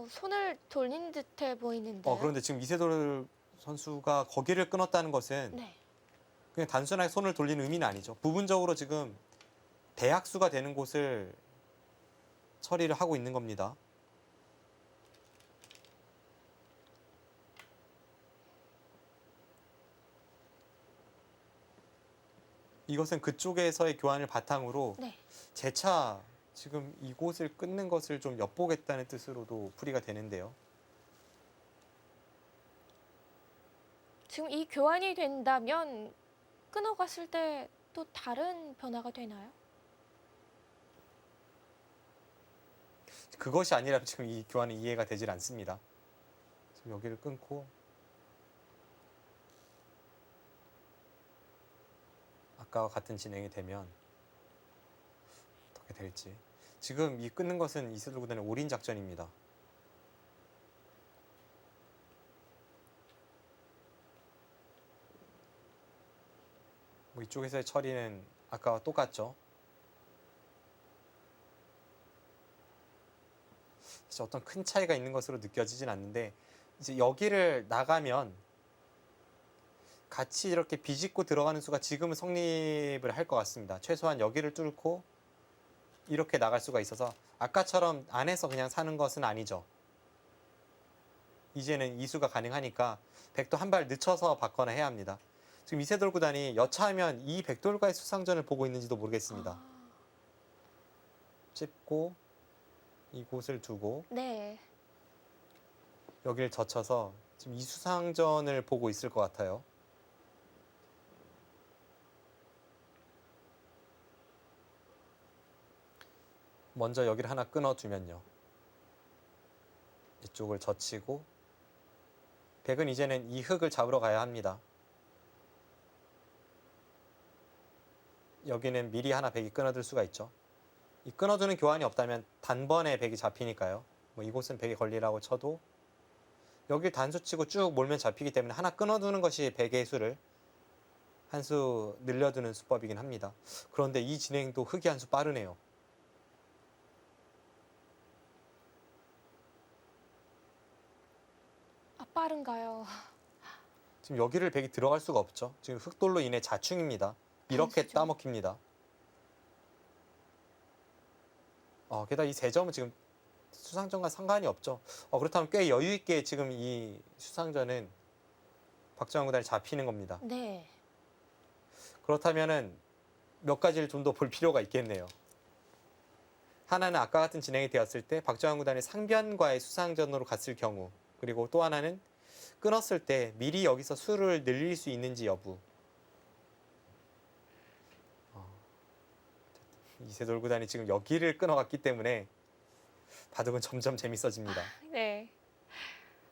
손을 돌린 듯해 보이는데요. 그런데 지금 이세돌 선수가 거기를 끊었다는 것은 네. 그냥 단순하게 손을 돌리는 의미는 아니죠. 부분적으로 지금 대학수가 되는 곳을 처리를 하고 있는 겁니다. 이것은 그쪽에서의 교환을 바탕으로 네. 재차 지금 이곳을 끊는 것을 좀 엿보겠다는 뜻으로도 풀이가 되는데요. 지금 이 교환이 된다면 끊어갔을 때 또 다른 변화가 되나요? 그것이 아니라 지금 이 교환은 이해가 되질 않습니다. 지금 여기를 끊고 아까와 같은 진행이 되면 어떻게 될지. 지금 이 끊는 것은 이세돌 구단의 올인 작전입니다. 뭐 이쪽에서의 처리는 아까와 똑같죠. 사실 어떤 큰 차이가 있는 것으로 느껴지진 않는데 이제 여기를 나가면 같이 이렇게 비집고 들어가는 수가 지금은 성립을 할 것 같습니다. 최소한 여기를 뚫고 이렇게 나갈 수가 있어서 아까처럼 안에서 그냥 사는 것은 아니죠. 이제는 이수가 가능하니까 백도 한 발 늦춰서 받거나 해야 합니다. 지금 이세돌 구단이 여차하면 이 백돌과의 수상전을 보고 있는지도 모르겠습니다. 찝고 이곳을 두고 네. 여기를 젖혀서 지금 이 수상전을 보고 있을 것 같아요. 먼저 여기를 하나 끊어두면요. 이쪽을 젖히고 백은 이제는 이 흙을 잡으러 가야 합니다. 여기는 미리 하나 백이 끊어둘 수가 있죠. 이 끊어두는 교환이 없다면 단번에 백이 잡히니까요. 뭐 이곳은 백이 걸리라고 쳐도 여길 단수 치고 쭉 몰면 잡히기 때문에 하나 끊어두는 것이 백의 수를 한 수 늘려두는 수법이긴 합니다. 그런데 이 진행도 흙이 한 수 빠르네요. 빠른가요? 지금 여기를 백이 들어갈 수가 없죠. 지금 흙돌로 인해 자충입니다. 이렇게 단수죠. 따먹힙니다. 게다가 이 세 점은 지금 수상전과 상관이 없죠. 그렇다면 꽤 여유 있게 지금 이 수상전은 박정환 구단이 잡히는 겁니다. 네. 그렇다면은 몇 가지를 좀 더 볼 필요가 있겠네요. 하나는 아까 같은 진행이 되었을 때 박정환 구단이 상변과의 수상전으로 갔을 경우, 그리고 또 하나는 끊었을 때 미리 여기서 수를 늘릴 수 있는지 여부. 이세돌 구단이 지금 여기를 끊어갔기 때문에 바둑은 점점 재밌어집니다. 네.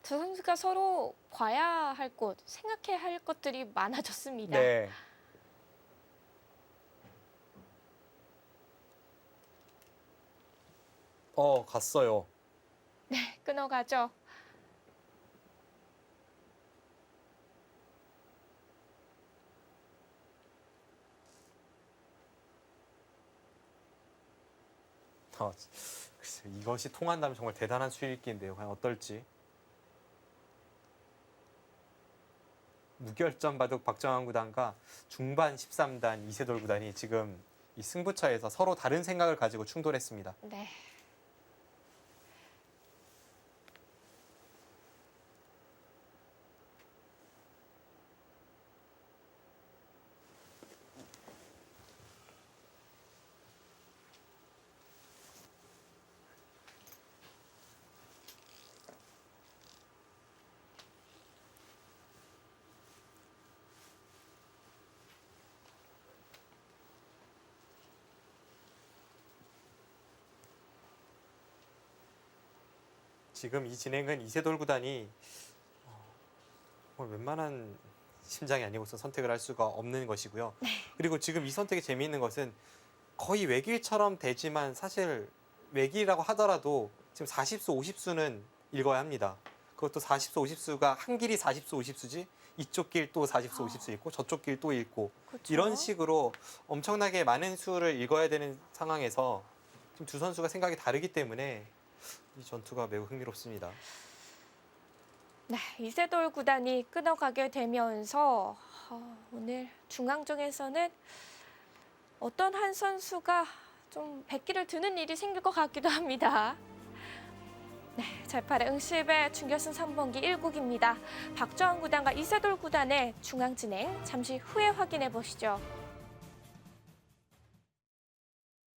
두 선수가 서로 봐야 할 곳, 생각해야 할 것들이 많아졌습니다. 네. 갔어요. 네, 끊어가죠. 글쎄, 이것이 통한다면 정말 대단한 수익인데요. 과연 어떨지. 무결점 바둑 박정환 구단과 중반 13단 이세돌 구단이 지금 이 승부처에서 서로 다른 생각을 가지고 충돌했습니다. 네. 지금 이 진행은 이세돌 구단이 웬만한 심장이 아니고서 선택을 할 수가 없는 것이고요. 그리고 지금 이 선택이 재미있는 것은 거의 외길처럼 되지만 사실 외길이라고 하더라도 지금 40수, 50수는 읽어야 합니다. 그것도 40수, 50수가 한 길이 40수, 50수지 이쪽 길 또 40수, 50수 읽고 저쪽 길 또 읽고 그렇죠. 이런 식으로 엄청나게 많은 수를 읽어야 되는 상황에서 지금 두 선수가 생각이 다르기 때문에 이 전투가 매우 흥미롭습니다. 네, 이세돌 구단이 끊어가게 되면서 오늘 중앙정에서는 어떤 한 선수가 좀 백기를 드는 일이 생길 것 같기도 합니다. 네, 제8회 응시의 준결승 3번기 1국입니다. 박정환 구단과 이세돌 구단의 중앙 진행 잠시 후에 확인해 보시죠.